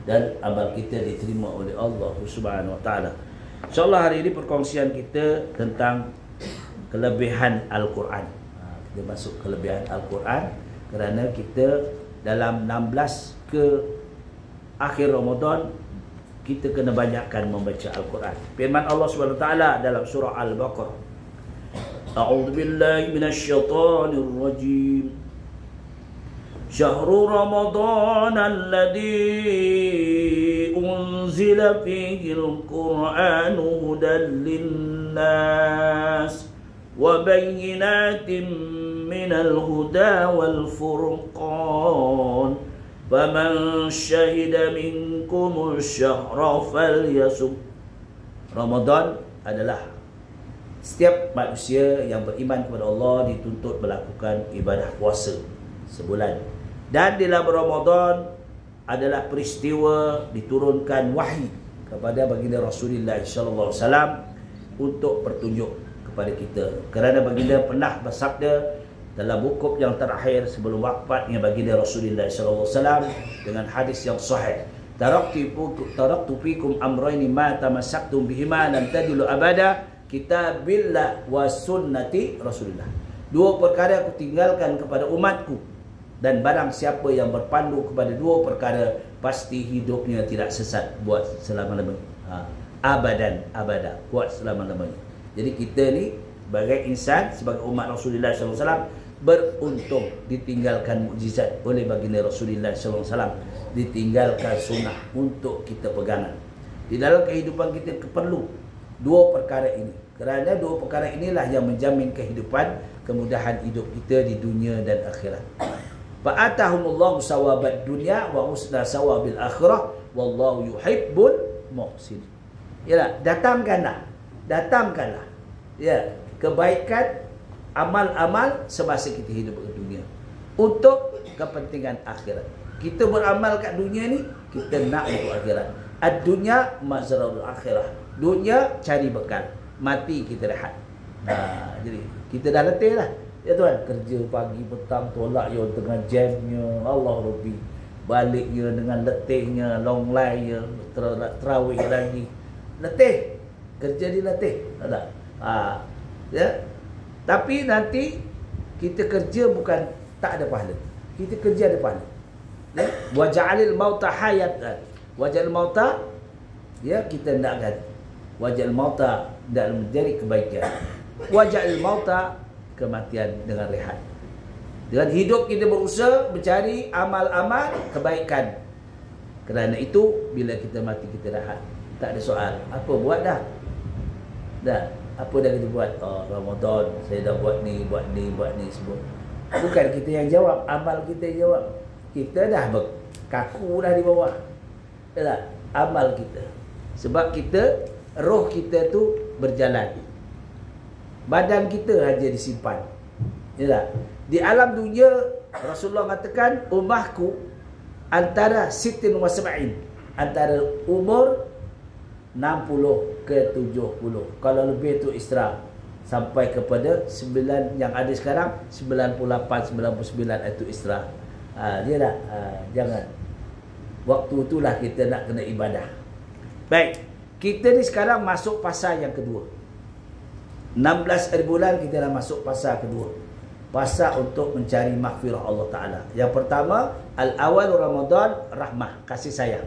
dan amal kita diterima oleh Allah Subhanahu wa taala. InsyaAllah hari ini perkongsian kita tentang kelebihan Al-Quran. Kita masuk kelebihan Al-Quran kerana kita dalam 16 ke akhir Ramadan kita kena banyakkan membaca Al-Quran. Firman Allah Subhanahu wa taala dalam surah Al-Baqarah. A'udzu billahi minasyaitonir rajim. شهر رمضان الذي أنزل فيه القرآن هدى للناس وبينات من الهدى والفرقان فمن شهد منكم الشهر فليصم. Ramadan adalah setiap manusia yang beriman kepada Allah dituntut melakukan ibadah puasa sebulan. Dan di dalam Ramadan adalah peristiwa diturunkan wahyu kepada baginda Rasulullah sallallahu alaihi wasallam untuk bertunjuk kepada kita. Kerana baginda pernah bersabda dalam wukuf yang terakhir sebelum wafatnya baginda Rasulullah sallallahu alaihi wasallam dengan hadis yang sahih. Taraktu fikum amrayni ma tamassaktum bihima lan tadillu abada, kitabillah wa sunnati Rasulullah. Dua perkara aku tinggalkan kepada umatku, dan barang siapa yang berpandu kepada dua perkara pasti hidupnya tidak sesat buat selama-lamanya. Abadan abada, buat selama-lamanya. Jadi kita ni sebagai insan, sebagai umat Rasulullah SAW beruntung ditinggalkan mukjizat oleh baginda Rasulullah SAW, ditinggalkan sunnah untuk kita pegangan. Di dalam kehidupan kita perlu dua perkara ini. Kerana dua perkara inilah yang menjamin kehidupan, kemudahan hidup kita di dunia dan akhirat. Fa'atahumullahu sawabad dunya wa husna sawabil akhirah wallahu yuhibbul muhsinin. Yalah, datangkanlah ya kebaikan amal-amal semasa kita hidup di dunia untuk kepentingan akhirat. Kita beramal kat dunia ni kita nak untuk akhirat. Ad-dunya mazra'ul akhirah. Dunia cari bekal, mati kita rehat. Jadi kita dah letih lah. Ya tuan, kerja pagi petang tolak yo tengah jamnya, Allah Rabbi. Baliknya dengan letihnya, long line-nya, terawih lagi. Letih. Kerja dia letih. Tak? Ya. Tapi nanti kita kerja bukan tak ada pahala. Kita kerja ada pahala. Ya. Wa ja'alil mauta hayatan. Wa ja'alil mauta ya kita nakkan. Wa ja'alil mauta dalam menjadi kebaikan. Wa ja'alil mauta kematian dengan rehat. Dengan hidup kita berusaha mencari amal-amal kebaikan. Kerana itu bila kita mati kita rehat. Tak ada soal. Apa buat dah? Dah. Apa dah kita buat? Oh, Ramadan saya dah buat ni semua. Bukan kita yang jawab, amal kita yang jawab. Kita dah berkaku dah di bawah. Dah amal kita. Sebab kita, roh kita tu berjalan. Badan kita hanya disimpan. Yalah. Di alam dunia Rasulullah katakan ummahku antara sitin wa sab'in, antara umur 60 ke 70. Kalau lebih tu istirahat sampai kepada 9 yang ada sekarang 98 99 itu istirahat. Dia dah jangan. Waktu itulah kita nak kena ibadah. Baik, kita ni sekarang masuk fasa yang kedua. 16 hari bulan kita dah masuk fasa kedua. Fasa untuk mencari maghfirah Allah Ta'ala. Yang pertama, al-awal Ramadan rahmah, kasih sayang.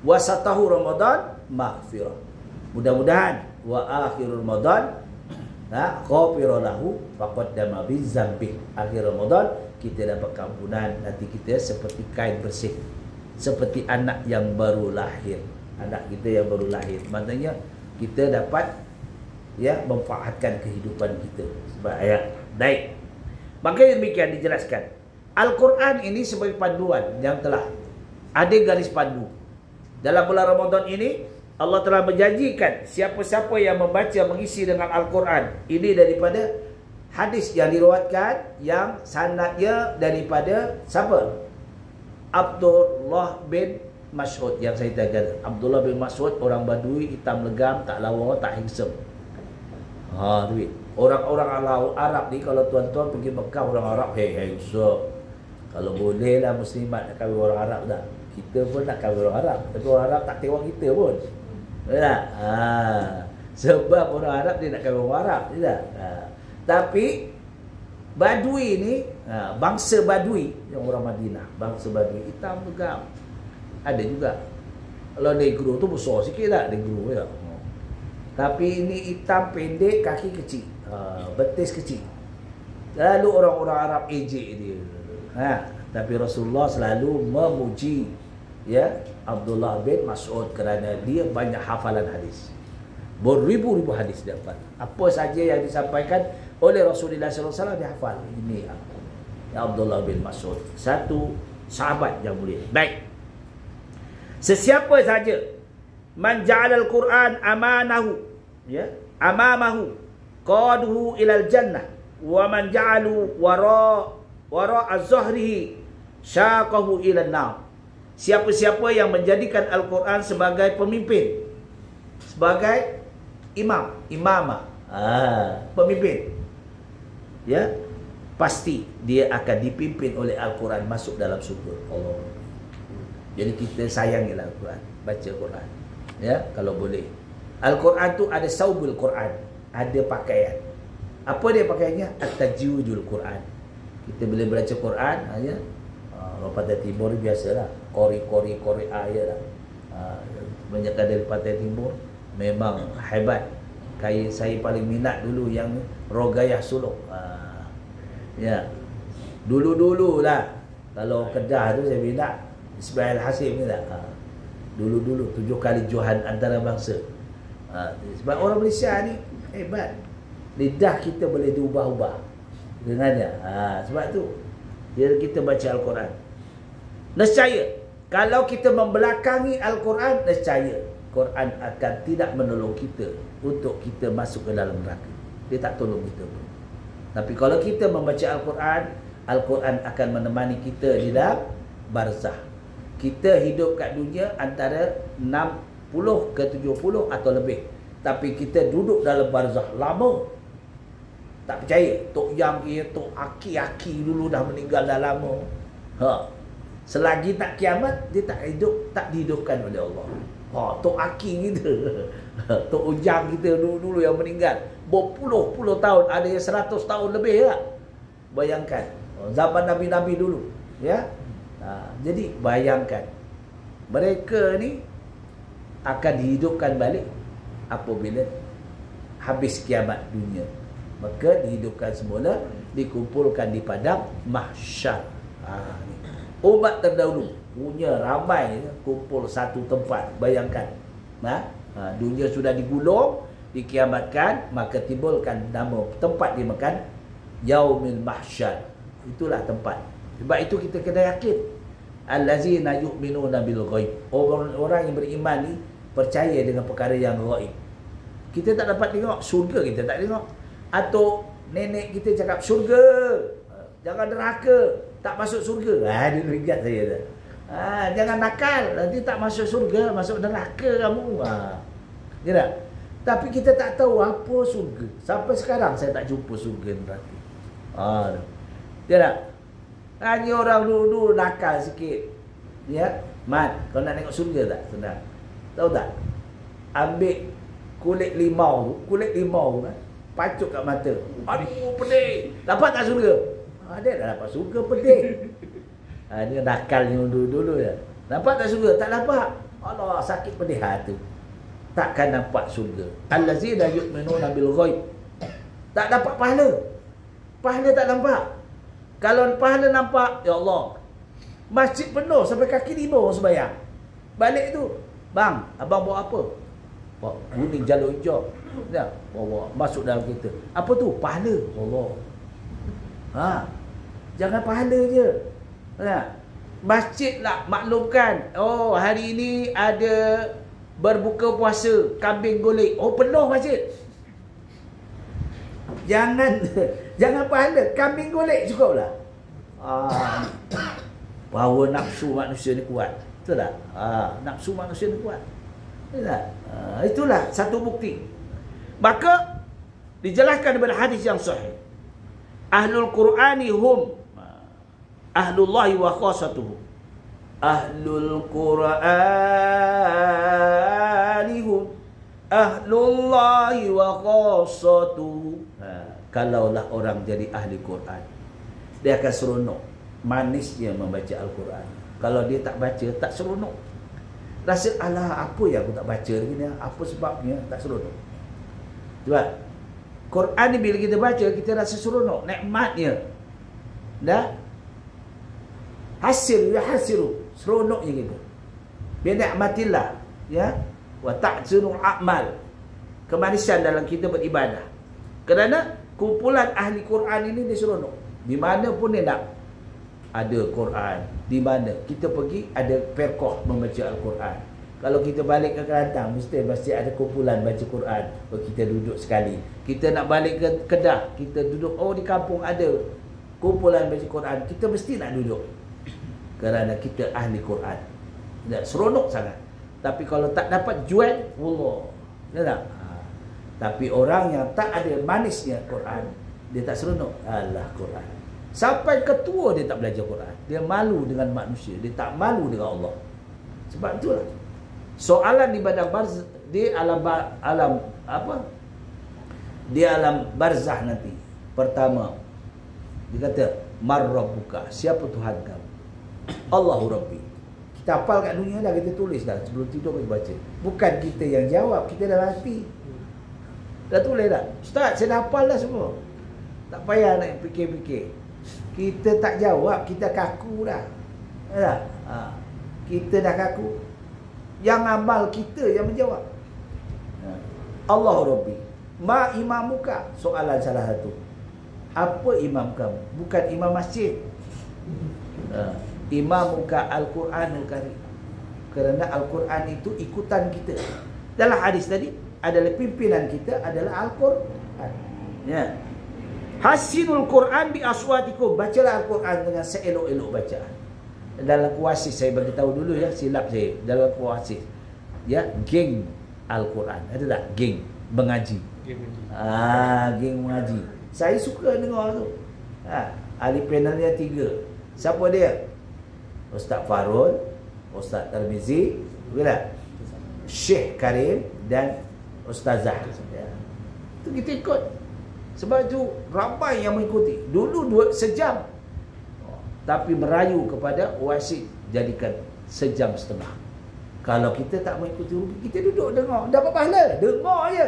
Wasatahu Ramadan maghfirah. Mudah-mudahan wa akhir Ramadan ghafira lahu faqaddama bi zambi. Akhir Ramadan kita dapat keampunan, nanti kita seperti kain bersih. Seperti anak yang baru lahir. Anak kita yang baru lahir. Maknanya kita dapat memanfaatkan kehidupan kita sebab ayat. Baik. Maka demikian dijelaskan. Al-Quran ini sebagai panduan yang telah ada garis pandu. Dalam bulan Ramadan ini Allah telah menjanjikan siapa-siapa yang membaca mengisi dengan Al-Quran. Ini daripada hadis yang diriwayatkan yang sanadnya daripada siapa? Abdullah bin Mas'ud yang saya katakan. Abdullah bin Mas'ud orang Badui, hitam legam, tak lawa, tak hingsem. Duit. Orang-orang Arab ni kalau tuan-tuan pergi Mekah, orang Arab hey so. Kalau boleh lah muslimat nak kahwin orang Arab dah. Kita pun nak kahwin orang Arab, tapi orang Arab tak tengok kita pun. Betul tak? Sebab orang Arab dia nak kahwin orang Arab, betul tak? Tapi Badui ni, bangsa Badui yang orang Madinah, bangsa Badui hitam tegam. Ada juga. Kalau negro tu besar sikit tak, negro ya. Tapi ini hitam pendek, kaki kecil, betis kecil. Lalu orang-orang Arab ejek dia. Tapi Rasulullah selalu memuji ya Abdullah bin Mas'ud kerana dia banyak hafalan hadis. Beribu-ribu hadis dia hafal. Apa saja yang disampaikan oleh Rasulullah SAW dia hafal. Ini ya Abdullah bin Mas'ud, satu sahabat yang mulia. Baik. Sesiapa saja man ja'alal Quran amanahu ya amamahu qaduhu ilal jannah wa man ja'alu wara az-zahrihi syaqahu ilan nar. Siapa-siapa yang menjadikan Al-Quran sebagai pemimpin, sebagai imamah, pemimpin, ya, pasti dia akan dipimpin oleh Al-Quran masuk dalam surga Allah. Jadi kita sayangilah Al-Quran, baca Quran, ya, kalau boleh. Al-Quran tu ada saubul Quran, ada pakaian. Apa dia pakaiannya? At-tajwidul Quran. Kita bila baca Quran, ya, orang Pantai Timur biasalah, kori ayat lah. Kebanyakan dari Pantai Timur memang hebat. Saya paling minat dulu yang Rogayah Suluk. Ya, dulu lah. Kalau Kedah tu saya minat Ismail Hasim ni tak. Dulu 7 kali Johan antarabangsa. Sebab orang Malaysia ni hebat. Lidah kita boleh diubah-ubah dengannya. Sebab tu kita baca Al-Quran. Nescaya kalau kita membelakangi Al-Quran, nescaya Quran akan tidak menolong kita untuk kita masuk ke dalam neraka. Dia tak tolong kita pun. Tapi kalau kita membaca Al-Quran, Al-Quran akan menemani kita di dalam barzah. Kita hidup kat dunia antara 60 ke 70 atau lebih. Tapi kita duduk dalam barzah lama. Tak percaya? Tok Yang dia, Tok Aki dulu dah meninggal dah lama. Selagi tak kiamat, dia tak dihidupkan oleh Allah. Tok Aki kita, Tok Ujang kita dulu yang meninggal berpuluh-puluh tahun, ada yang 100 tahun lebih lah. Bayangkan zaman Nabi-Nabi dulu, ya. Jadi bayangkan mereka ni akan dihidupkan balik apabila habis kiamat dunia. Maka dihidupkan semula, dikumpulkan di padang mahsyar. Umat terdahulu punya ramai kumpul satu tempat. Bayangkan, dunia sudah digulung, dikiamatkan, maka timbulkan nama tempat dia makan Yaumil Mahsyar. Itulah tempat. Sebab itu kita kena yakin allazina yu'minuna bil ghaib. Orang yang beriman ni percaya dengan perkara yang ghaib. Kita tak dapat tengok syurga, kita tak tengok. Atau nenek kita cakap syurga, jangan neraka, tak masuk syurga. Dia ingat saya dah. Jangan nakal, nanti tak masuk syurga, masuk neraka kamu. Ya tak? Tapi kita tak tahu apa syurga. Sampai sekarang saya tak jumpa syurga neraka. Ya tak? Hanya orang dulu nakal sikit. Ya, Mat, kau nak tengok syurga tak? Senang. Tahu tak? Ambil kulit limau tu kan, pacuk kat mata. Aduh, pedih. Dapat tak syurga? Dia dah dapat syurga, pedih. Dia nakalnya dulu ya. Dapat tak syurga? Tak dapat. Allah, sakit pedih tu. Takkan nampak syurga. Allazina yu'minuna bil ghaib. Tak dapat pahala. Pahala tak nampak. Kalau pahala nampak, ya Allah, masjid penuh sampai kaki 5 orang sembahyang. Balik tu, bang, abang bawa apa? Pak, kuning jalur hijau. Ya, bawa masuk dalam kereta. Apa tu? Pahala. Allah. Jangan pahala je. Masjid lah maklumkan. Oh, hari ini ada berbuka puasa, kambing golek. Oh, penuh masjid. Jangan pahala, kambing golek cukup lah. Power nafsu manusia ni kuat. Betul tak? Nafsu manusia ni kuat. Betul tak? Itulah satu bukti. Maka dijelaskan dalam hadis yang sahih. Ahlul Qur'ani hum ahlullahi wa khasatuhu. ahlul Qur'anihum ahlullahi wa khassatu. Kalaulah orang jadi ahli Quran, dia akan seronok manisnya membaca Al-Quran. Kalau dia tak baca, tak seronok. Rasa, alah, apa yang aku tak baca ni? Apa sebabnya tak seronok? Sebab Quran ni bila kita baca, kita rasa seronok, nikmatnya. Dah hasil, ya hasilu, seronoknya kita. Bi nikmatillah, ya. Wa ta'zunu a'mal, kemanisan dalam kita beribadah. Kerana kumpulan ahli Quran ini dia seronok. Di mana pun dia nak ada Quran. Di mana kita pergi ada perkoh membaca Al-Quran. Kalau kita balik ke Kelantan, mesti ada kumpulan baca Quran. Oh, kita duduk sekali. Kita nak balik ke Kedah, kita duduk, oh di kampung ada kumpulan baca Quran, kita mesti nak duduk. Kerana kita ahli Quran. Tak seronok sangat. Tapi kalau tak dapat jual, Allah. Ya tak? Tapi orang yang tak ada manisnya Quran, dia tak seronok. Alah Quran. Sampai ketua dia tak belajar Quran. Dia malu dengan manusia, dia tak malu dengan Allah. Sebab itulah soalan di padang barzah, di alam apa? Di alam barzah nanti. Pertama, dia kata, "Mar rabbuka?" Siapa Tuhan kamu? Allahu Rabbi. Kita hafal kat dunia dah, kita tulis dah sebelum tidur kita baca. Bukan kita yang jawab, kita dalam hati. Dah tulis dah. Ustaz, saya dah hafal dah semua. Tak payah nak fikir-fikir. Kita tak jawab, kita kaku dah. Ya, kita dah kaku. Yang amal kita yang menjawab. Allahu Rabbi. Ma imamuka? Soalan salah satu. Apa imam kamu? Bukan imam masjid. Imamuka Al-Quranul Karim. Kerana Al-Quran itu ikutan kita. Dalam hadis tadi adalah pimpinan kita adalah Al-Quran. Ya. Hasinul Quran bi aswatikum. Bacalah Al-Quran dengan seelok-elok bacaan. Dalam kuasis saya bagi tahu dulu ya, silap saya. Dalam kuasis, ya, geng Al-Quran. Ada tak geng mengaji? Geng mengaji. Saya suka dengar tu. Ahli panelnya 3. Siapa dia? Ustaz Farul, Ustaz Tarmizi, bila Syekh Karim dan Ustazah. Ya. Itu kita ikut. Sebab itu ramai yang mengikuti. Dulu sejam. Tapi merayu kepada wasit jadikan sejam setengah. Kalau kita tak mengikuti rugi, kita duduk dengar, dapat pahala. Dengar je.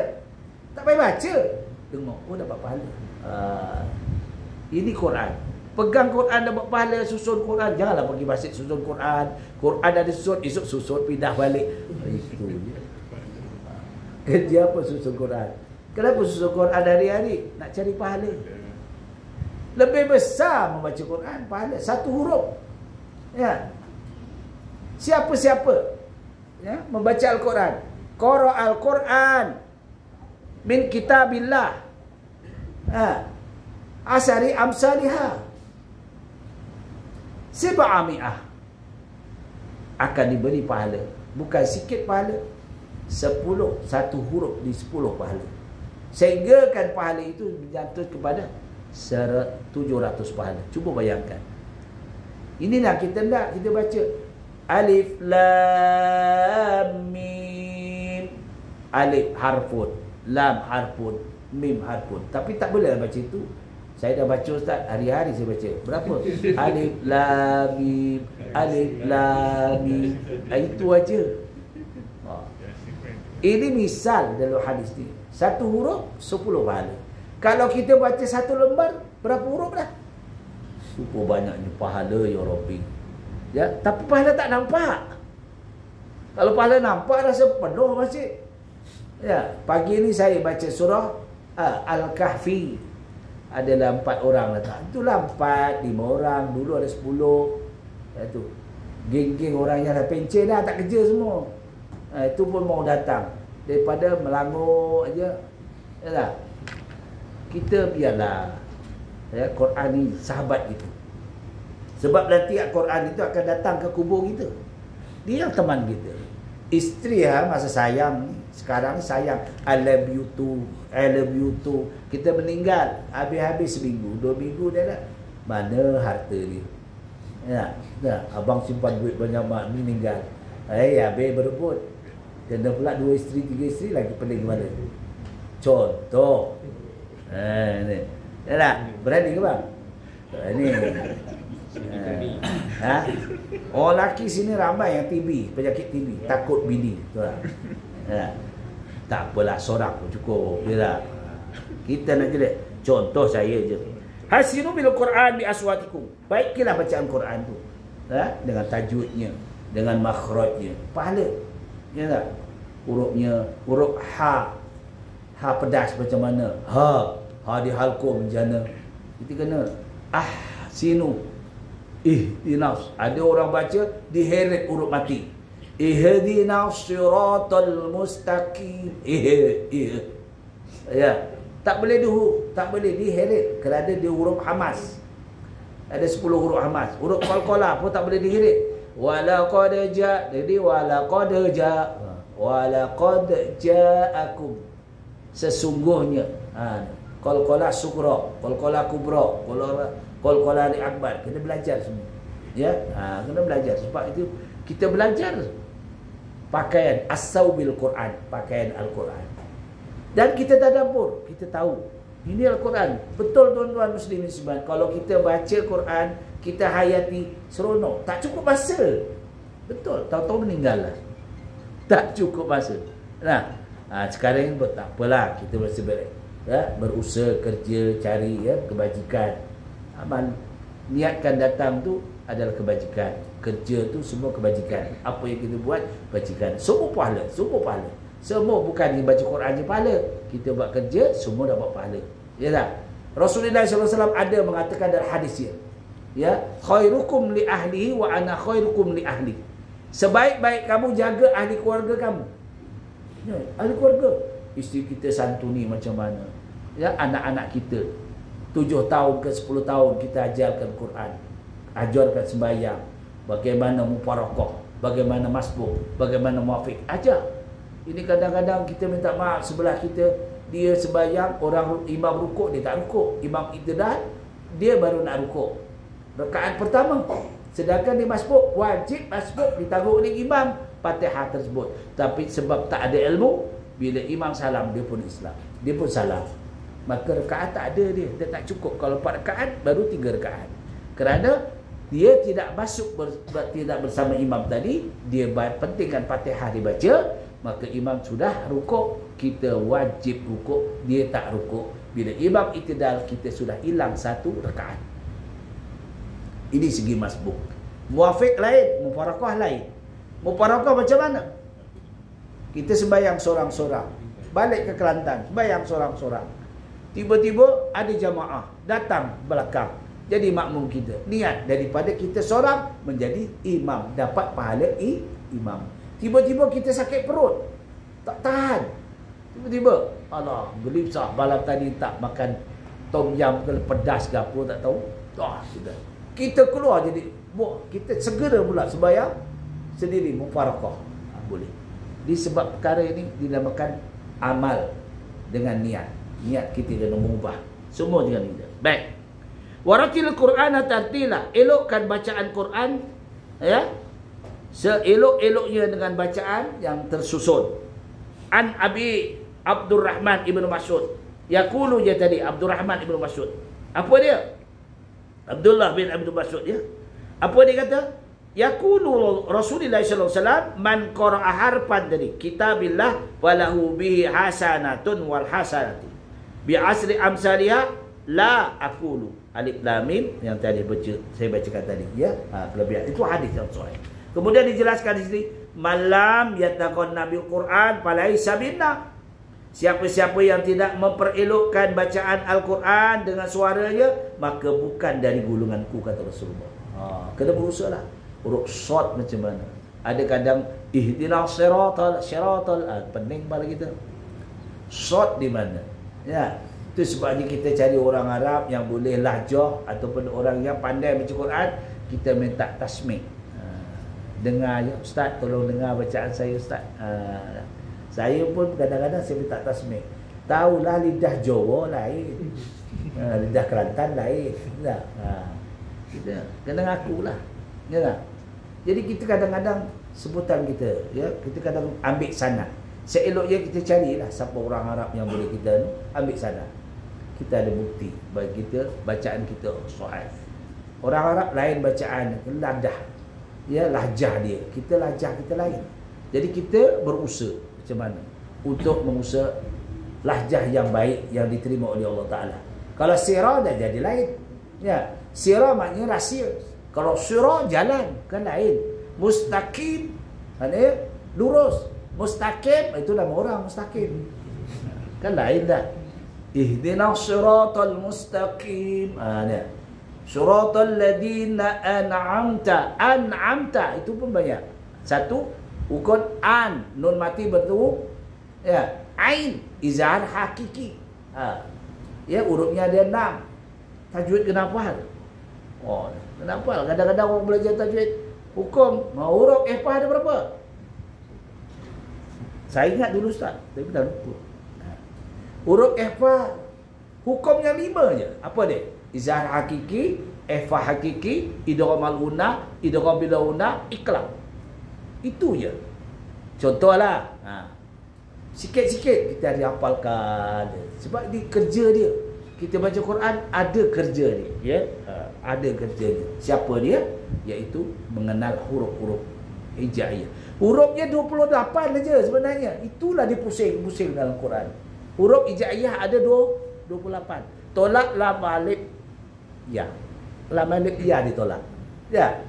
Tak payah baca. Dengar, oh dapat pahala. Ini Quran. Pegang Quran dapat pahala, susun Quran. Janganlah pergi masjid susun Quran. Quran ada susun, esok susun, pindah balik. Itu je. Kerja apa susun Quran? Kenapa susun Quran hari-hari? Nak cari pahala. Lebih besar membaca Quran pahala. Satu huruf. Ya. Siapa-siapa ya membaca Al-Quran. Qara Al-Quran min kitabillah. Asari amsalihah. Sib'ami'ah. Akan diberi pahala. Bukan sikit pahala. 10. Satu huruf di 10 pahala. Sehingga kan pahala itu menjatuh kepada 700 pahala. Cuba bayangkan. Inilah kita nak kita baca alif lam mim. Alif harfun, lam harfun, mim harfun. Tapi tak boleh baca itu. Saya dah baca Ustaz, hari-hari saya baca. Berapa? Alif lam mim, alif lam mim. Itu aja. Ini misal dalam hadis ni. Satu huruf 10 pahala. Kalau kita baca satu lembar, berapa huruf dah? Super banyaknya pahala ya Rabbi. Ya, tapi pahala tak nampak. Kalau pahala nampak, rasa penuh masjid. Ya, pagi ni saya baca surah Al-Kahfi. Adalah 4 orang datang. Itulah 4, 5 orang. Dulu ada 10. Itu geng-geng orang yang dah pencen dah, tak kerja semua. Itu pun mau datang. Daripada melangur aja. Ya tak? Kita biarlah ya, Quran ni sahabat kita. Sebab nanti Quran itu akan datang ke kubur kita. Dia yang teman kita. Isteri masa sayang ni. Sekarang sayang. I love you too. I love you too. Kita meninggal. Habis-habis seminggu, 2 minggu dah lah. Mana harta dia? Ya, abang simpan duit banyak mak meninggal. Habis berebut. Kena pula 2 isteri, 3 isteri lagi pening kepala. Contoh. Ni. Yalah, berani ke bang? Berani. Orang lelaki sini ramai yang TB, penyakit TB, takut bini. Betul tak? Tak apalah, seorang pun cukup. Yalah. Kita nak jelek. Contoh saya je. Hasinu bil Quran bi aswatikum. Baikilah bacaan Quran tu. Dengan tajwidnya, dengan makhrajnya. Pahala. Ya tak? Huruf ha. Ha pedas macam mana? Ha di halqum jana. Kita kena sinu. Ihdinas. Ada orang baca diheret huruf mati. Ihdinas siratal mustaqim. Ya. Tak boleh tak boleh diheret kerana dia huruf hamas. Ada 10 huruf hamas. Huruf qalqalah pun tak boleh diheret. Walaqad jadi walaqad ja'akum. Sesungguhnya. Qalqalah sughra, qalqalah kubra, qalqalah li akbar. Kena belajar semua. Ya, kena belajar. Sebab itu kita belajar pakaian as-saubil Quran, pakaian Al-Quran. Dan kita tadabbur, kita tahu ini Al-Quran. Betul tuan-tuan muslimin sekalian. Kalau kita baca Quran, kita hayati seronok. Tak cukup masa. Betul, tahu-tahu meninggal lah. Tak cukup masa. Sekarang pun tak apalah, kita mesti berusaha, kerja, cari kebajikan. Amal niatkan datang tu adalah kebajikan. Kerja tu semua kebajikan. Apa yang kita buat, kebajikan. Semua pahala, semua pahala. Semua bukan baca Quran je pahala. Kita buat kerja, semua dapat pahala. Ya tak? Rasulullah SAW ada mengatakan dalam hadis dia. Ya, khairukum li ahlihi wa ana khairukum li ahli. Sebaik-baik kamu jaga ahli keluarga kamu. Ya, ahli keluarga. Isteri kita santuni macam mana? Ya, anak-anak kita 7 tahun ke 10 tahun kita ajarkan Quran. Ajarkan sembahyang. Bagaimana mufarakah, bagaimana masbuk, bagaimana muafiq. Ajar. Ini kadang-kadang kita minta maaf sebelah kita, dia sembahyang, orang imam rukuk, dia tak rukuk. Imam iktidal, dia baru nak rukuk. Rakaat pertama. Sedangkan dia masbuk, wajib masbuk ditanggung oleh imam Fatihah tersebut. Tapi sebab tak ada ilmu, bila imam salam, dia pun Islam. Dia pun salam. Maka rakaat tak ada dia tak cukup. Kalau 4 rakaat, baru 3 rakaat. Kerana dia tidak masuk tidak bersama imam tadi, dia pentingkan Fatihah dibaca, maka imam sudah rukuk, kita wajib rukuk, dia tak rukuk. Bila imam iktidal, kita sudah hilang 1 rakaat. Ini segi masbuk. Muafiq lain, mufarakah lain. Mufarakah macam mana? Kita sembahyang seorang-seorang, balik ke Kelantan, sembahyang seorang-seorang. Tiba-tiba ada jamaah datang belakang, jadi makmum kita. Niat daripada kita seorang menjadi imam, dapat pahala imam. Tiba-tiba kita sakit perut, tak tahan. Tiba-tiba, alah, gelisah malam tadi tak makan tom yam ke pedas ke apa tak tahu. Kita keluar jadi, kita segera pula sembahyang sendiri, mufarakah. Boleh. Disebab perkara ini dinamakan amal dengan niat. Niat kita kena mengubah. Semua dengan niat. Baik. Waratil Qur'ana tartila. Elokkan bacaan Quran, ya, seelok-eloknya dengan bacaan yang tersusun. An Abi Abdurrahman Ibnu Mas'ud. Yaqulu je tadi Abdurrahman Ibnu Mas'ud. Apa dia? Abdullah bin Abdul Mas'ud ya. Apa dia kata? Yaqulu Rasulullah sallallahu alaihi wasallam man qara'a harfan tadi kitabillah walahu bihi hasanatun wal hasanati bi asri amsalha la aqulu alif lam mim yang tadi saya bacakan tadi ya. Kelebihan itu hadis yang sahih. Kemudian dijelaskan di sini malam yataqan nabil Quran falaisa binna. Siapa-siapa yang tidak memperelokkan bacaan Al-Quran dengan suaranya, maka bukan dari golonganku, kata Rasulullah. Kena berusaha lah. Huruf short macam mana? Ada kadang ihdinas siratal pening kepala kita. Short di mana? Ya, itu sebabnya kita cari orang Arab yang boleh lahjah ataupun orang yang pandai baca Quran, kita minta tasmik. Dengar ya, Ustaz, tolong dengar bacaan saya, Ustaz. Saya pun kadang-kadang saya minta tasmik. Tahulah lidah Jawa lain, lidah Kelantan lain. Kita kena ngaku lah. Ya tak? Jadi kita kadang-kadang sebutan kita, ya, kita kadang ambil sanad. Seeloknya kita carilah siapa orang Arab yang boleh kita ni, ambil sanad. Kita ada bukti bagi kita bacaan kita sahih. Orang Arab lain bacaan, ladah. Ya, lahjah dia. Kita lahjah kita lain. Jadi kita berusaha macam mana untuk mengusaha lahjah yang baik yang diterima oleh Allah Taala. Kalau sirah dah jadi lain. Ya, sirah maknanya rahsia. Kalau sirah jalan kan lain. Mustaqim maknanya lurus. Mustaqim itu nama orang mustaqim. Kan lain dah. Ihdinas siratal mustaqim. Ni. Siratal ladzina an'amta itu pun banyak. Satu ukun an nun mati bertemu ya ain izhar hakiki. Ya hurufnya ada 6. Tajwid kena hafal. Oh, kena hafal. Kadang-kadang orang belajar tajwid hukum huruf ihfa ada berapa? Saya ingat dulu Ustaz, tapi dah lupa. Huruf ihfa hukumnya 5 je. Apa dia? Izhar hakiki, ihfa hakiki, idgham al-una, idgham bil-una, iqlab. Itu je. Contohlah. Sikit-sikit kita dihafalkan. Sebab di kerja dia. Kita baca Quran ada kerja dia, ya. Ada kerja dia. Siapa dia? Iaitu mengenal huruf-huruf hijaiyah. Hurufnya 28 saja sebenarnya. Itulah dia pusing-pusing dalam Quran. Huruf hijaiyah ada 28. Tolak lam alif ya. Lam alif ya ditolak. Ya.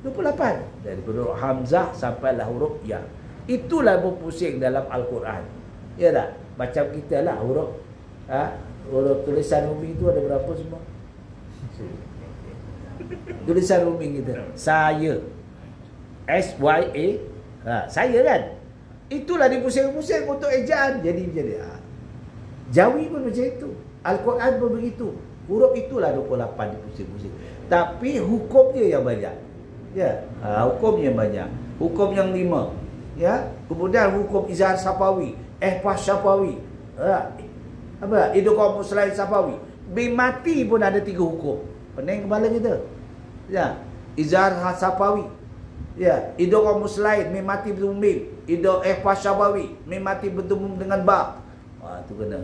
28. Dari huruf hamzah sampailah huruf ya. Itulah berpusing dalam Al-Quran. Ya tak? Macam kita lah huruf huruf tulisan Umi itu ada berapa semua? Tulisan Umi kita. Saya. S-Y-A. Saya kan? Itulah dipusing-pusing untuk ejaan. Jadi Jawi pun macam itu. Al-Quran pun begitu. Huruf itulah 28 dipusing-pusing. Tapi hukumnya yang banyak. Ya, hukumnya banyak. Hukum yang 5. Ya, kemudian hukum izhar safawi, ihfa safawi. Apa? Idgham muslain safawi. Bimati pun ada 3 hukum. Pening kepala kita. Ya, izhar safawi. Ya, idgham muslain mim mati bertemu mim. Ihfa safawi mim mati bertemu dengan ba. Tu kena.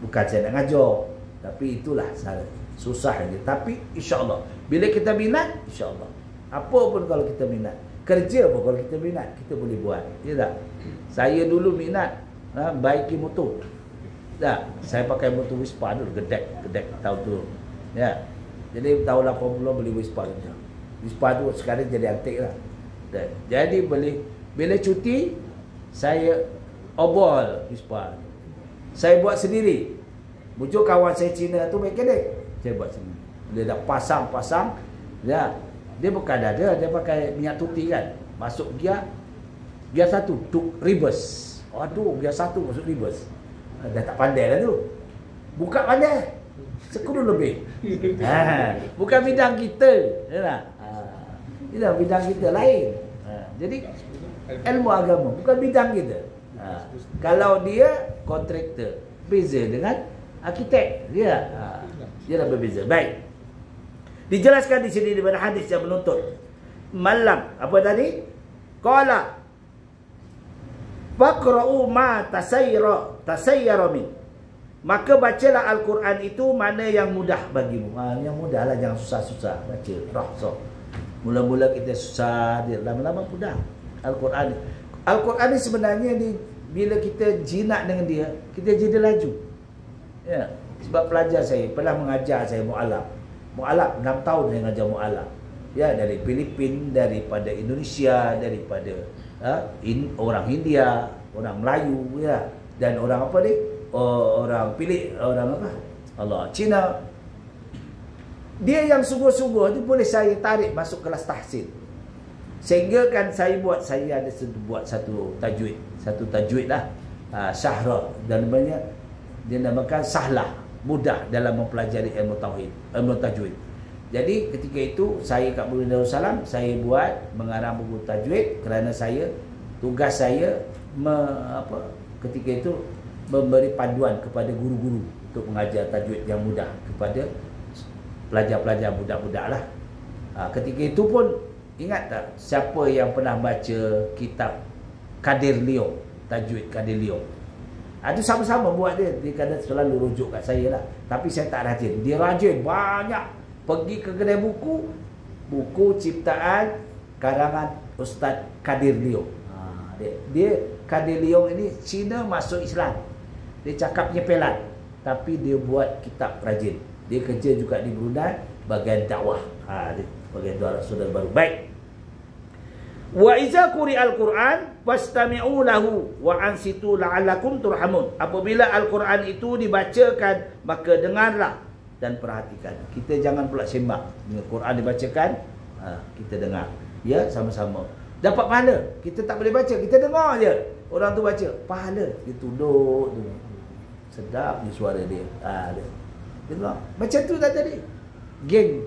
Bukan saya nak ngajar, tapi itulah susah je. Tapi insya-Allah bila kita minat, insya-Allah. Apa pun kalau kita minat, kerja apa kalau kita minat, kita boleh buat. Ya tak? Saya dulu minat baiki motor. Tak, saya pakai motor Vespa dulu, gedek tahun tu. Ya. Jadi tahun 80 beli Vespa tu. Vespa tu sekarang jadi antik lah. Dan, jadi bila cuti saya obol Vespa. Saya buat sendiri. Bujuk kawan saya Cina tu mekanik. Saya buat sendiri. Dia dah pasang, ya. Dia bukan ada, dia pakai minyak tuti kan. Masuk gear 1, reverse. Aduh, gear 1 masuk reverse. Dah tak pandai dah tu. Buka pandai. Sekuru lebih. Bukan bidang kita. Ya. Ini bidang kita lain. Jadi ilmu agama bukan bidang kita. Kalau dia kontraktor, beza dengan arkitek. Dia dah berbeza. Baik. Dijelaskan di sini daripada hadis yang menuntut malam apa tadi? Qala faqra'u ma tasayyara min. Maka bacalah Al-Quran itu mana yang mudah bagimu. Yang mudah lah, jangan susah-susah baca. Rahsah. Mula-mula kita susah, dia lama-lama mudah. Al-Quran ni sebenarnya bila kita jinak dengan dia, kita jadi laju. Ya, sebab pelajar saya pernah mengajar saya mu'alaf. Mu'alaf 6 tahun saya mengajar mu'alaf. Ya, dari Filipina, daripada Indonesia, daripada orang India, orang Melayu, ya, dan orang apa ni? Orang orang apa? Allah, Cina. Dia yang sungguh-sungguh tu boleh saya tarik masuk kelas tahsin. Sehingga kan saya ada buat satu tajwid lah. Syahra dan namanya dia namakan sahlah, mudah dalam mempelajari ilmu tauhid, ilmu tajwid. Jadi ketika itu saya kat Brunei Darussalam, saya buat mengarang buku tajwid kerana tugas saya ketika itu memberi panduan kepada guru-guru untuk mengajar tajwid yang mudah kepada pelajar-pelajar budak-budak lah. Ketika itu pun ingat tak siapa yang pernah baca kitab Kadir Leo, tajwid Kadir Leo? Itu sama-sama buat dia. Dia kadang selalu rujuk kat saya lah. Tapi saya tak rajin. Dia rajin banyak pergi ke kedai buku, buku ciptaan karangan Ustaz Kadir Leo. Dia Kadir Leo ini Cina masuk Islam. Dia cakap nyepelan, tapi dia buat kitab rajin. Dia kerja juga di Brunei bagian dakwah. Dia bagian dakwah saudara baru. Baik. Wa iza quri'al Qur'an fastami'u lahu wa ansitu la'allakum turhamun. Apabila Al-Quran itu dibacakan, maka dengarlah dan perhatikan. Kita jangan pula sembang. Bila Quran dibacakan, kita dengar. Ya, sama-sama. Dapat pahala. Kita tak boleh baca, kita dengar je. Orang tu baca, pahala. Dia tunduk tu. Sedap ni suara dia. Dia dengar. Macam tu tadi. Geng.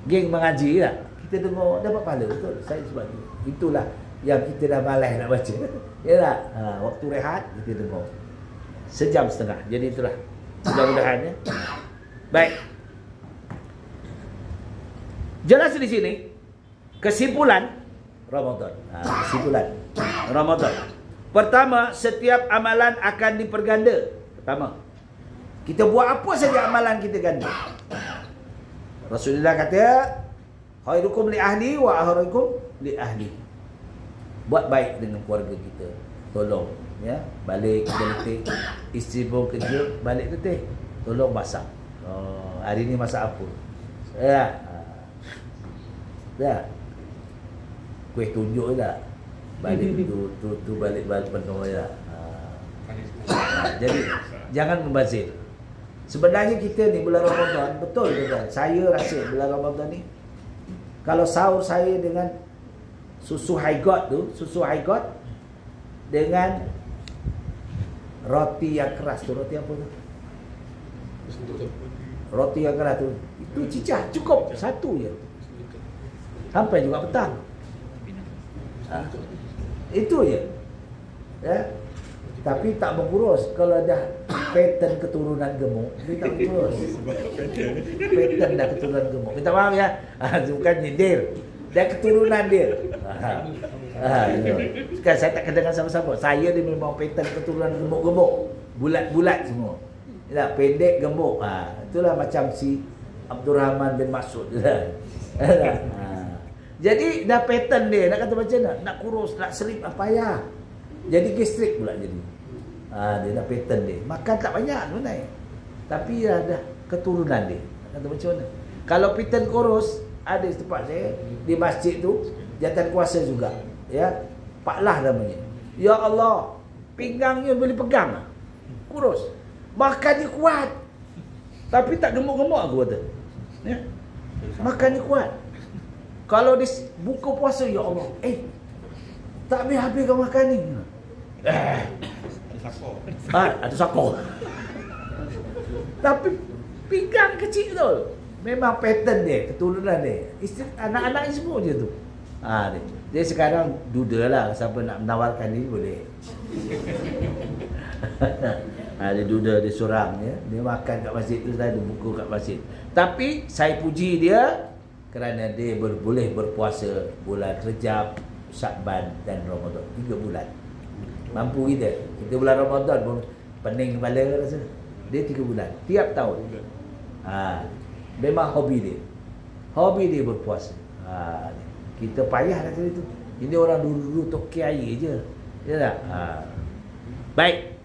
Geng mengaji lah. Kita dengar, dapat pahala. Betul. Saya sebab tu. Itulah yang kita dah malas nak baca. Yalah. Waktu rehat, kita dengar. Sejam setengah. Jadi itulah. Mudah-mudahan ya. Baik. Jelas di sini kesimpulan Ramadan. Kesimpulan Ramadan. Pertama, setiap amalan akan diperganda. Pertama, kita buat apa saja amalan kita ganda. Rasulullah kata, khairukum li ahli wa ahrikum li ahli. Buat baik dengan keluarga kita. Tolong ya, balik kerja letih, isteri pun kerja, balik letih, tolong masak. Hari ni masak apa? Ya. Kuih tunjuk je tak? Balik tu balik penuh je tak? Jadi jangan membazir. Sebenarnya kita ni bulan Ramadan, betul ke tak? Saya rasa bulan Ramadan ni, kalau sahur saya dengan susu haigot dengan roti yang keras tu, roti apa tu? Roti yang keras tu, itu cicah, cukup satu je. Sampai juga petang. Itu je. Ya. Tapi tak berkurus. Kalau dah pattern keturunan gemuk, dia tak berkurus. Pattern dah keturunan gemuk. Minta maaf ya. Bukan nyindir. Dia keturunan dia. Sekarang saya tak kedengar sama-sama. Saya dia memang pattern keturunan gemuk-gemuk. Bulat-bulat semua. Ya, pendek gemuk. Itulah macam si Abdul Rahman bin Mas'ud. Jadi dah pattern dia, nak kata macam mana? Nak kurus, nak selip, payah. Jadi gastrik pula jadi. Dia dah pattern dia. Makan tak banyak sebenarnya. Tapi dah keturunan dia. Nak kata macam mana? Kalau pattern kurus, ada tempat saya di masjid tu, jatan kuasa juga. Ya, Pak Lah namanya. Ya Allah, pinggangnya boleh pegang. Kurus. Makannya kuat. Tapi tak gemuk-gemuk aku kata. Ya. Makannya kuat. Kalau dia buka puasa, ya Allah, tak habis-habis kau makan ni. Ada sakor. Tapi pinggang kecil tu. Memang pattern dia, keturunan dia. Isteri, anak-anak semua je tu. Dia sekarang duda lah. Siapa nak menawarkan ni boleh. Dia duda, dia sorang ya. Dia makan kat masjid tu, dia buka kat masjid. Tapi saya puji dia kerana dia boleh berpuasa bulan Rejab, Syakban dan Ramadan. 3 bulan. Mampu kita. Kita bulan Ramadan pun pening kepala rasa. Dia 3 bulan. Tiap tahun. Memang hobi dia. Hobi dia berpuasa. Kita payah nak kali tu. Ini orang dulu-dulu toki air je. Ya tak? Baik.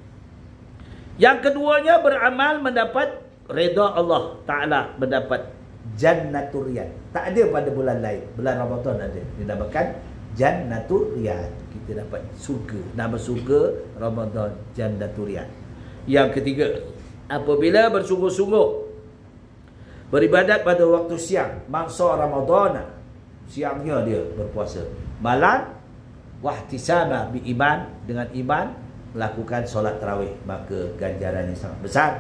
Yang keduanya beramal mendapat redha Allah Ta'ala, mendapat Jannatul Riyad. Tak ada pada bulan lain. Bulan Ramadan ada. Dinamakan Jannatul Riyad. Kita dapat surga. Nama surga Ramadan Jannatul Riyad. Yang ketiga, apabila bersungguh-sungguh beribadat pada waktu siang, mangsa Ramadan, siangnya dia berpuasa. Malam wahtisaba bi iman, dengan iman melakukan solat tarawih, maka ganjarannya sangat besar.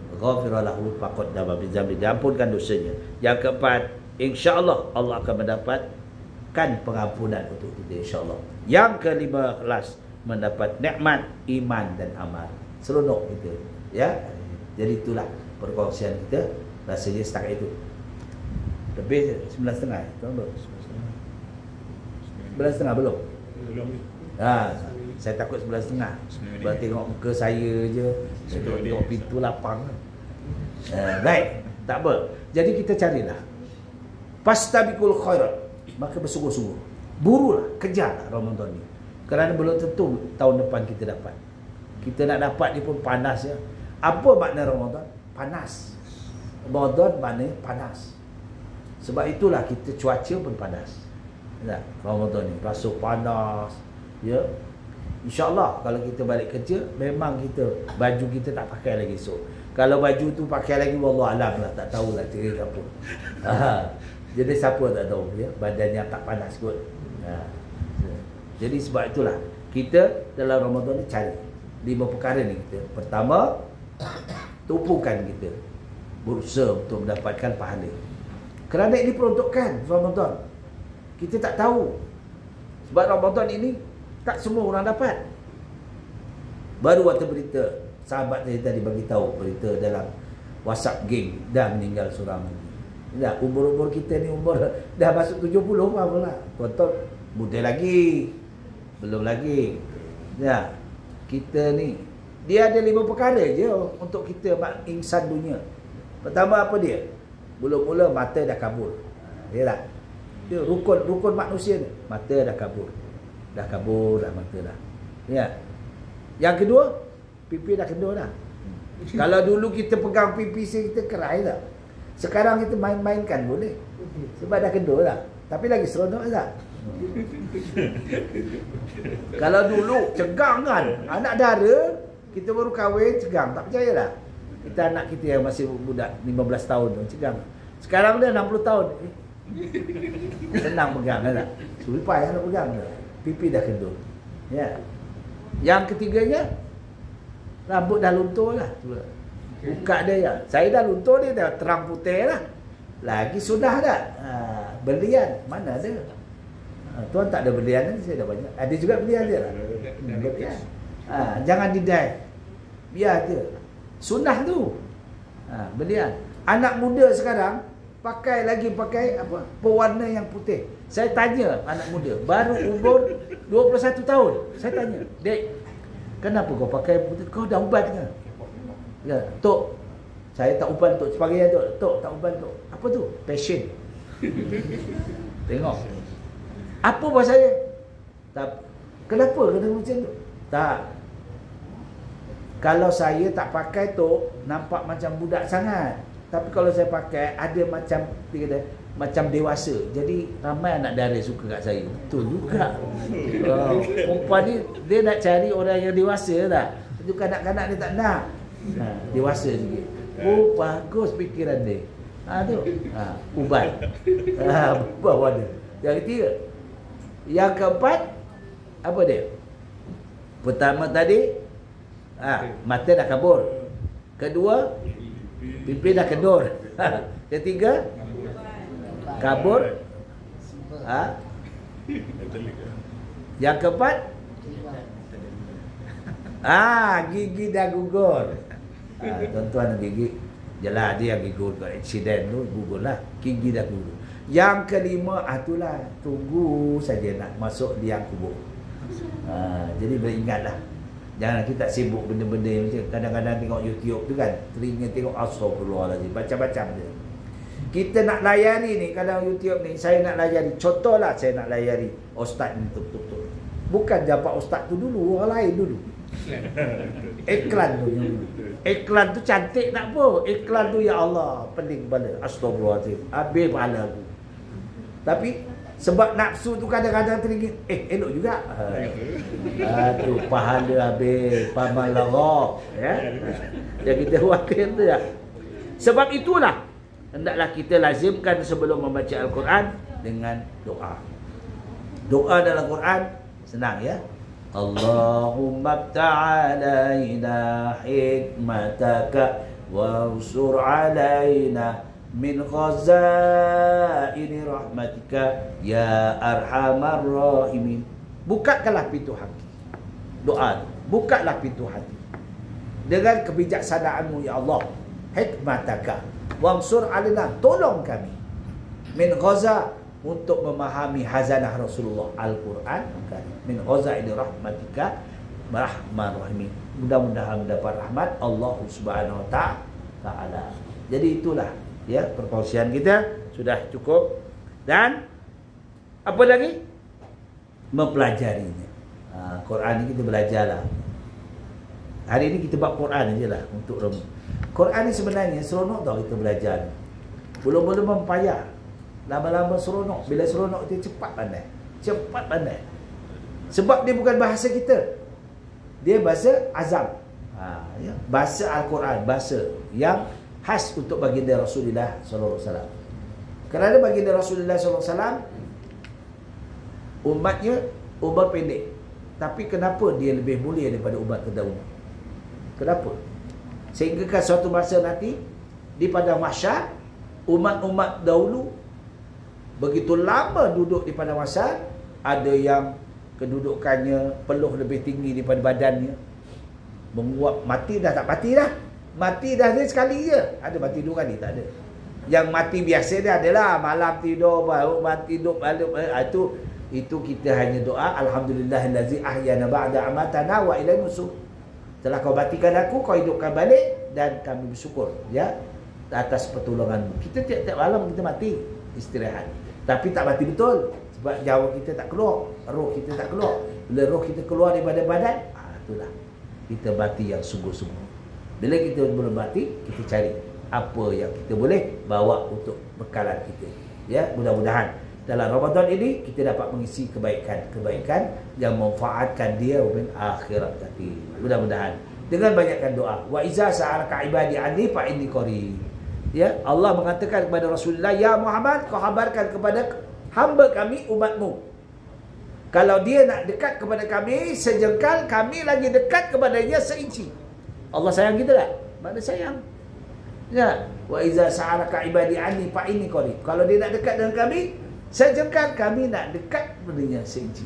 Ghafira lahu faqaddama bi dzambi, diampunkan dosanya. Yang keempat, insya-Allah Allah akan mendapatkan pengampunan untuk kita insya-Allah. Yang ke-15, mendapat nikmat iman dan amal. Seronok kita, ya. Jadi itulah perkongsian kita, rasanya setakat itu. Lebih 9.5 tuan belum? 9.5 belum? Belum. Saya takut 11.5. Sebab tengok muka saya je, saya tengok pintu lapang. Baik, tak apa. Jadi kita carilah. Fastabiqul khairat. Maka bersungguh-sungguh. Burulah, kejarlah Ramadan ni. Kerana belum tentu tahun depan kita dapat. Kita nak dapat ni pun panas ya. Apa makna Ramadan? Panas. Ramadan maknanya panas. Sebab itulah kita cuaca pun panas. Tak? Ramadan ni rasa panas. Ya. InsyaAllah kalau kita balik kerja, memang kita baju kita tak pakai lagi esok. Kalau baju tu pakai lagi, wallah alam lah, tak tahulah cerita apa. Jadi siapa tak tahu ya, badannya tak panas kot. Jadi sebab itulah kita dalam Ramadan ni cari 5 perkara ni kita. Pertama, tumpukan kita berusaha untuk mendapatkan pahala. Kerana ini peruntukan Ramadan. Kita tak tahu. Sebab Ramadan ini tak semua orang dapat. Baru waktu berita, sahabat saya tadi bagi tahu berita dalam WhatsApp geng, dah meninggal seorang. Dah umur-umur kita ni umur dah masuk 70 apa lah. Tuan-tuan muda lagi. Belum lagi. Ya. Kita ni dia ada 5 perkara je untuk kita insan dunia. Pertama apa dia? Mula-mula mata dah kabur. Yalah. Dia rukun manusia ni. Mata dah kabur. Dah kabur dah mata dah. Ya. Yang kedua, pipi dah kendor dah. Kalau dulu kita pegang pipi kita kerai dah. Sekarang kita main-mainkan boleh. Sebab dah kendor dah. Tapi lagi seronok tak? Kalau dulu cegang kan, anak dara kita baru kahwin cegang, tak percaya dah. Kita anak kita yang masih budak 15 tahun tu cegang. Sekarang dia 60 tahun. Senang pegang tak? Sulipai nak pegang dah. Pipi dah kendor. Ya. Yang ketiganya, rambut dah luntur lah. Buka dia ya. Saya dah luntur, dia dah terang putih lah. Lagi sudah tak? Berlian mana ada? Tuan tak ada berlian ni, saya dah banyak. Ada juga berlian dia lah. Berlian. Jangan didai. Biar dia. Sunnah tu. Berlian. Anak muda sekarang pakai apa? Pewarna yang putih. Saya tanya anak muda, baru umur 21 tahun. Saya tanya, "Dek, kenapa kau pakai putih? Kau dah ubat ke?" Ya, Tok. Saya tak ubat Tok. Sebagai Tok, Tok tak ubat Tok. Apa tu? Passion. Tengok. Apa bahasa saya? Tak. Kenapa kena macam tu? Tak. Kalau saya tak pakai Tok, nampak macam budak sangat. Tapi kalau saya pakai, ada macam dia kata, macam dewasa. Jadi ramai anak dara suka kat saya. Betul juga. Perempuan ni dia nak cari orang yang dewasa tak? Itu kanak-kanak dia tak nak. Dewasa sikit. Oh, bagus fikiran dia. Tu. Ubat. Bawah dia. Yang ketiga. Yang keempat, apa dia? Pertama tadi, mata dah kabur. Kedua, pipi dah kendor. Ketiga, kabur. Yang keempat, gigi dah gugur. Tuan-tuan gigi, jelah dia gugur kat accident tu, gugur lah. Gigi dah gugur. Yang kelima, itulah tunggu saja nak masuk liang kubur. Jadi beringatlah. Jangan kita sibuk benda-benda yang macam kadang-kadang tengok YouTube tu kan, telinga tengok astagfirullahalazim, macam-macam dia. Kita nak layari ni, kalau YouTube ni saya nak layari, contohlah saya nak layari ustaz ni tuk-tuk. Bukan dapat ustaz tu dulu, orang lain dulu. Iklan tu yang dulu. Iklan tu cantik tak apa. Iklan tu ya Allah, pening kepala. Astagfirullahalazim. Habis pahala aku. Tapi sebab nafsu tu kadang-kadang teringin, elok juga. Tu pahala habis, pamal lara, ya. Yang kita khawatir tu ya. Sebab itulah hendaklah kita lazimkan sebelum membaca Al-Quran dengan doa. Doa dalam Quran senang ya. Allahumma ta'alaina hikmataka wansur alaina min khazaini rahmatika ya arhamar rahimin. Bukakanlah pintu hati. Doa, bukalah pintu hati dengan kebijaksanaanmu ya Allah. Hikmataka wansur alaina, tolong kami min ghaza, untuk memahami hazanah Rasulullah Al-Quran. Min ghaza ini rahmatika rahman rahim. Mudah-mudahan mendapat rahmat Allah Subhanahu wa taala. Jadi itulah ya perkongsian kita sudah cukup. Dan apa lagi? Mempelajarinya. Quran ni kita belajarlah. Hari ini kita buat Quran je lah untuk remu. Quran ni sebenarnya seronok tau kita belajar. Belum-belum mempayah. Lama-lama seronok. Bila seronok dia cepat pandai. Cepat pandai. Sebab dia bukan bahasa kita. Dia bahasa azam. Ya. Bahasa Al-Quran. Bahasa yang khas untuk baginda Rasulullah SAW. Kerana baginda Rasulullah SAW umatnya umat pendek. Tapi kenapa dia lebih mulia daripada umat terdahulu? Kenapa? Sehingga kan suatu masa nanti di padang mahsyar, umat-umat dahulu begitu lama duduk di padang mahsyar, ada yang kedudukannya peluh lebih tinggi daripada badannya, menguap, mati dah tak mati dah. Mati dah dia sekali je. Ada mati dua kali? Tak ada. Yang mati biasa dia adalah malam tidur baru mati hidup balik. Itu kita hanya doa alhamdulillahillazi ahyana ba'da amatana wa ilaihi nusur. Telah kau matikan aku, kau hidupkan balik, dan kami bersyukur ya atas pertolonganmu. Kita tiap-tiap malam kita mati istirahat. Tapi tak mati betul. Sebab nyawa kita tak keluar, roh kita tak keluar. Bila roh kita keluar daripada badan, itulah kita mati yang sungguh-sungguh. Bila kita belum mati, kita cari apa yang kita boleh bawa untuk bekalan kita. Ya, mudah-mudahan dalam Ramadan ini kita dapat mengisi kebaikan-kebaikan yang memanfaatkan dia di akhirat nanti. Mudah-mudahan dengan banyakkan doa. Wa iza sa'alaka ibadi anni fa inni qarib. Ya, Allah mengatakan kepada Rasulullah, ya Muhammad, kau habarkan kepada hamba kami umatmu. Kalau dia nak dekat kepada kami sejengkal, kami lagi dekat kepadanya seinci. Allah sayang kita tak? Mana sayang? Ya, wa iza sa'alaka ibadi anni fa inni qarib. Kalau dia nak dekat dengan kami sejengkal, kami nak dekat kepadanya seinci.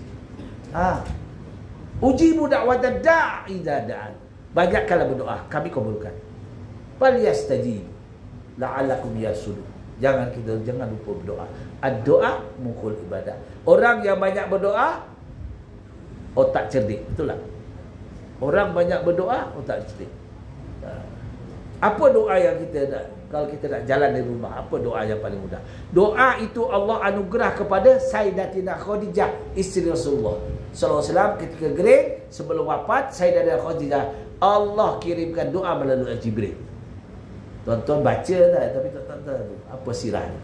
Ujibu da'watad da'i idza da'an. Banyakkanlah berdoa, kami kabulkan. Fal yastajib la'allakum yasudun. Jangan lupa berdoa. Ad-doa mukhul ibadah. Orang yang banyak berdoa otak cerdik, betul tak? Orang banyak berdoa otak cerdik. Apa doa yang kita nak? Kalau kita nak jalan dari rumah, apa doa yang paling mudah? Doa itu Allah anugerah kepada Sayyidatina Khadijah, isteri Rasulullah sallallahu alaihi wasallam ketika gering sebelum wafat. Sayyidatina Khadijah, Allah kirimkan doa melalui Jibril. Tuan-tuan baca tak? Tapi tuan-tuan tahu apa sirah ni?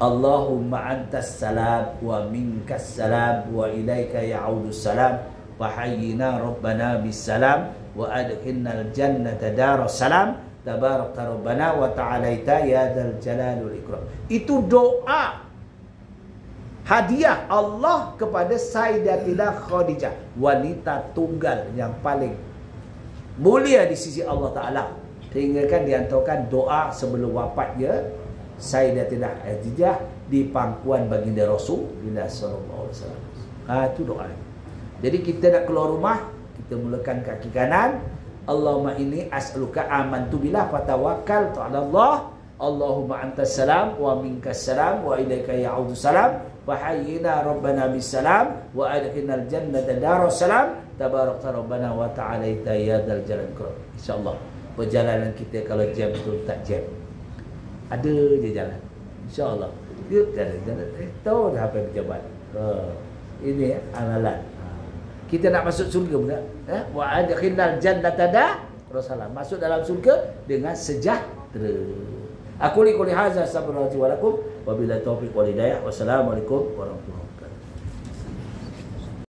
Allahumma antas salam wa minkas salam wa ilaika ya'udus salam wa hayyina rabbana bis salam wa adkhilnal jannata daras salam tabarakta rabbana wa ta'alaita ya dzal jalali wal ikram. Itu doa hadiah Allah kepada Sayyidatina Khadijah, wanita tunggal yang paling mulia di sisi Allah Ta'ala. Sehingga kan dihantarkan doa sebelum wafatnya Sayyidatina Khadijah di pangkuan baginda Rasulullah sallallahu alaihi wasallam. Itu doa. Jadi kita nak keluar rumah, kita mulakan kaki kanan. Allahumma inni as'aluka amantu billah fatawakkaltu 'ala Allah. Allahumma antas salam wa minkas salam wa ilaika ya'udus salam wa hayyina rabbana bis salam wa adkhilnal jannata daras salam tabarakta rabbana wa ta'alaita ya dzal jalali wal ikram. Insyaallah perjalanan kita kalau jam tu tak jam, ada je jalan, insyaAllah. Dia jalan-jalan, tahu dah apa yang berjabat. Ini amalan. Kita nak masuk surga pula. Wa adkhilnal jannata daras salam. Masuk dalam surga dengan sejahtera. Aku li qouli hadza, astaghfirullahaladzim wa lakum wa billahi taufiq wal hidayah. Wassalamualaikum warahmatullahi wabarakatuh.